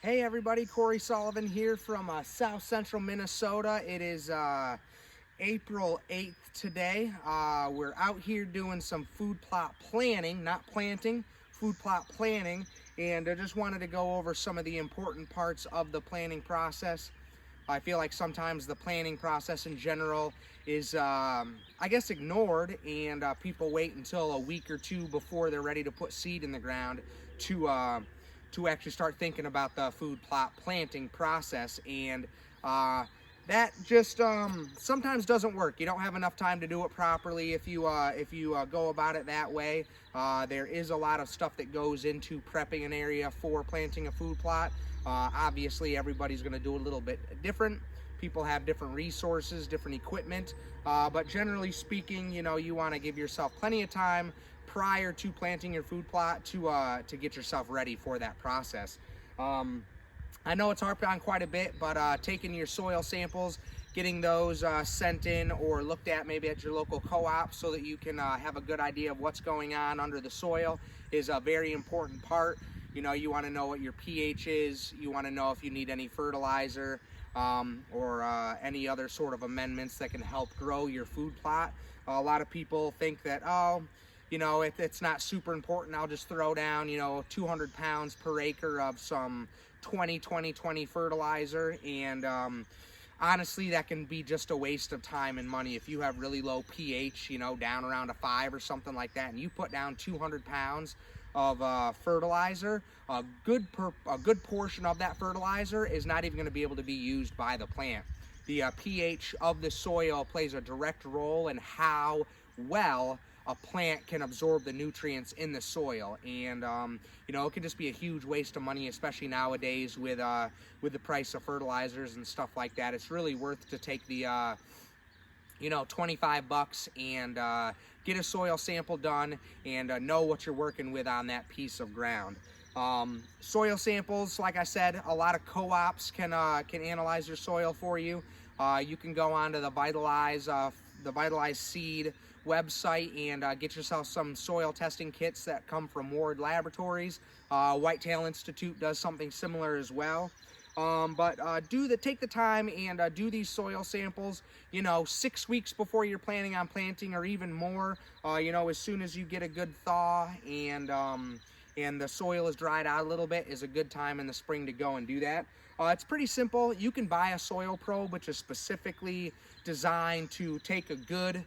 Hey everybody, Corey Sullivan here from South Central Minnesota. It is April 8th today. We're out here doing some food plot planning, not planting, food plot planning, and I just wanted to go over some of the important parts of the planning process. I feel like sometimes the planning process in general is, I guess, ignored, and people wait until a week or two before they're ready to put seed in the ground to actually start thinking about the food plot planting process. And that just sometimes doesn't work. You don't have enough time to do it properly if you go about it that way. There is a lot of stuff that goes into prepping an area for planting a food plot. Obviously, everybody's going to do a little bit different. People have different resources, different equipment, but generally speaking, you want to give yourself plenty of time prior to planting your food plot to get yourself ready for that process. I know it's harped on quite a bit, but taking your soil samples, getting those sent in or looked at maybe at your local co-op so that you can have a good idea of what's going on under the soil is a very important part. You want to know what your pH is. You want to know if you need any fertilizer or any other sort of amendments that can help grow your food plot. A lot of people think that, if it's not super important, I'll just throw down, 200 pounds per acre of some 20-20-20 fertilizer. And honestly, that can be just a waste of time and money. If you have really low pH, down around a 5 or something like that, and you put down 200 pounds of fertilizer, a good portion of that fertilizer is not even going to be able to be used by the plant. The pH of the soil plays a direct role in how well a plant can absorb the nutrients in the soil. And it can just be a huge waste of money, especially nowadays with the price of fertilizers and stuff like that. It's really worth to take the 25 bucks and get a soil sample done and know what you're working with on that piece of ground. Soil samples, like I said, a lot of co-ops can analyze your soil for you. You can go onto the Vitalize Seed website and get yourself some soil testing kits that come from Ward Laboratories. Whitetail Institute does something similar as well. Take the time and do these soil samples, 6 weeks before you're planning on planting, or even more. As soon as you get a good thaw and the soil is dried out a little bit, is a good time in the spring to go and do that. It's pretty simple. You can buy a soil probe, which is specifically designed to take a good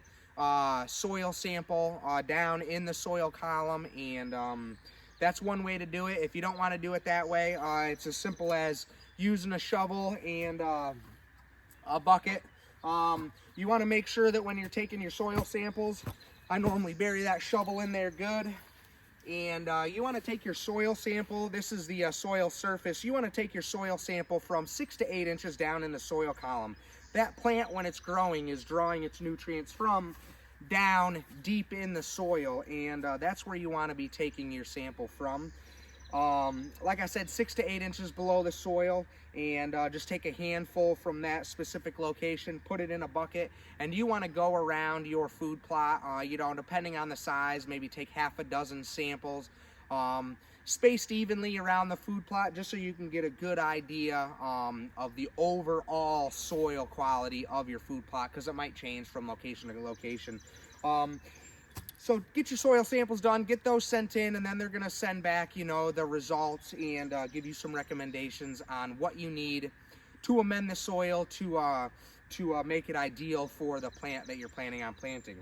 soil sample down in the soil column, and that's one way to do it. If you don't want to do it that way, it's as simple as using a shovel and a bucket. You want to make sure that when you're taking your soil samples, I normally bury that shovel in there good. And you want to take your soil sample. This is the soil surface. You want to take your soil sample from 6 to 8 inches down in the soil column. That plant, when it's growing, is drawing its nutrients from down deep in the soil, and that's where you want to be taking your sample from. Like I said, 6 to 8 inches below the soil, and just take a handful from that specific location, put it in a bucket, and you want to go around your food plot, depending on the size, maybe take half a dozen samples, spaced evenly around the food plot, just so you can get a good idea of the overall soil quality of your food plot, because it might change from location to location. So get your soil samples done, get those sent in, and then they're going to send back, the results and give you some recommendations on what you need to amend the soil to make it ideal for the plant that you're planning on planting.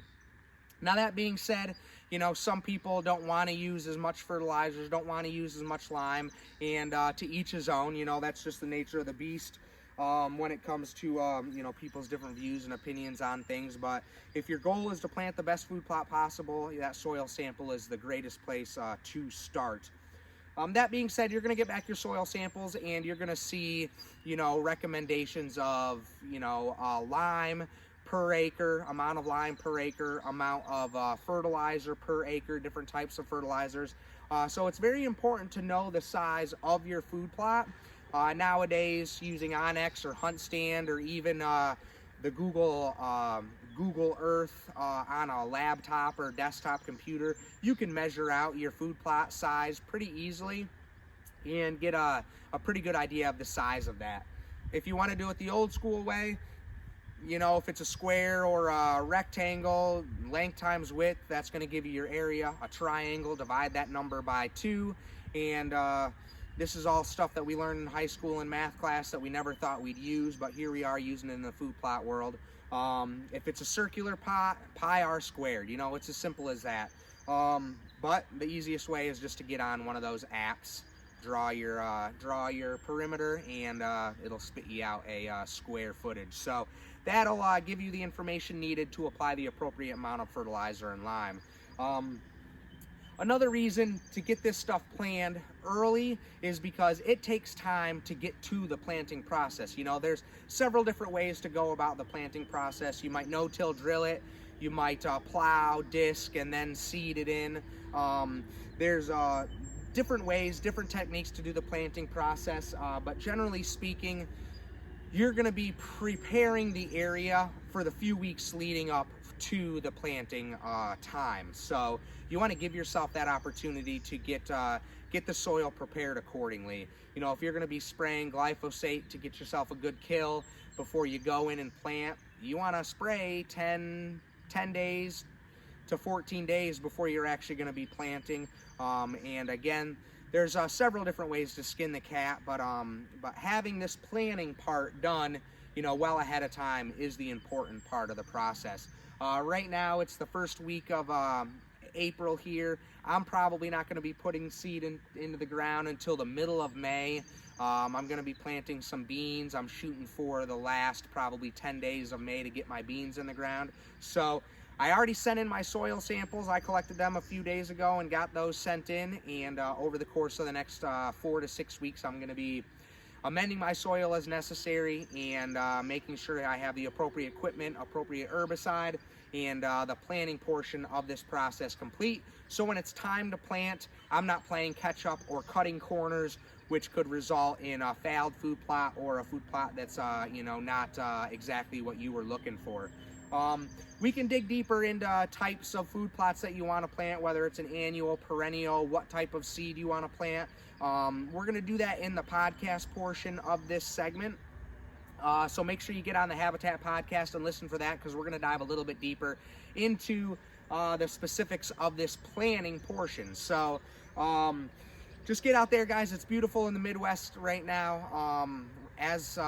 Now, that being said, some people don't want to use as much fertilizers, don't want to use as much lime, and to each his own. That's just the nature of the beast. When it comes to people's different views and opinions on things. But if your goal is to plant the best food plot possible, that soil sample is the greatest place to start. That being said, you're going to get back your soil samples, and you're going to see recommendations of lime per acre, amount of lime per acre, amount of fertilizer per acre, different types of fertilizers. So it's very important to know the size of your food plot. Nowadays, using onX or HuntStand, or even the Google Earth on a laptop or desktop computer, you can measure out your food plot size pretty easily. and get a pretty good idea of the size of that. If you want to do it the old school way, you know, if it's a square or a rectangle, length times width, that's going to give you your area. A triangle, divide that number by 2, and this is all stuff that we learned in high school and math class that we never thought we'd use, but here we are using it in the food plot world. If it's a circular pot, pi r squared, you know, it's as simple as that. But the easiest way is just to get on one of those apps, draw your perimeter, and it'll spit you out a square footage. So that'll give you the information needed to apply the appropriate amount of fertilizer and lime. Another reason to get this stuff planned early is because it takes time to get to the planting process. You know, there's several different ways to go about the planting process. You might no-till drill it, you might plow, disc, and then seed it in. There's different ways, different techniques to do the planting process, but generally speaking, you're going to be preparing the area for the few weeks leading up to the planting time. So you want to give yourself that opportunity to get the soil prepared accordingly. You know, if you're going to be spraying glyphosate to get yourself a good kill before you go in and plant, you want to spray 10 days to 14 days before you're actually going to be planting. And again, there's several different ways to skin the cat, but having this planning part done, you know, well ahead of time is the important part of the process. Right now, it's the first week of April here. I'm probably not going to be putting seed into the ground until the middle of May. I'm going to be planting some beans. I'm shooting for the last probably 10 days of May to get my beans in the ground. So I already sent in my soil samples. I collected them a few days ago and got those sent in. And over the course of the next 4 to 6 weeks, I'm going to be amending my soil as necessary and making sure I have the appropriate equipment, appropriate herbicide, and the planting portion of this process complete. So when it's time to plant, I'm not playing catch up or cutting corners, which could result in a failed food plot or a food plot that's you know, not exactly what you were looking for. We can dig deeper into types of food plots that you want to plant, whether it's an annual, perennial, what type of seed you want to plant. We're going to do that in the podcast portion of this segment. So make sure you get on the Habitat podcast and listen for that, because we're going to dive a little bit deeper into the specifics of this planning portion. So just get out there, guys. It's beautiful in the Midwest right now. As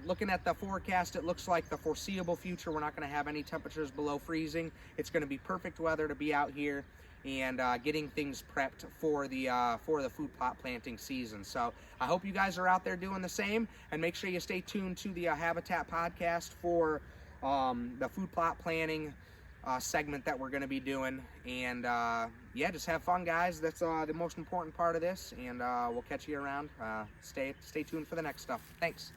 looking at the forecast, it looks like the foreseeable future, we're not going to have any temperatures below freezing. It's going to be perfect weather to be out here and getting things prepped for the food plot planting season. So I hope you guys are out there doing the same, and make sure you stay tuned to the Habitat podcast for the food plot planning segment that we're going to be doing. And yeah, just have fun, guys. That's the most important part of this, and we'll catch you around. Stay tuned for the next stuff. Thanks.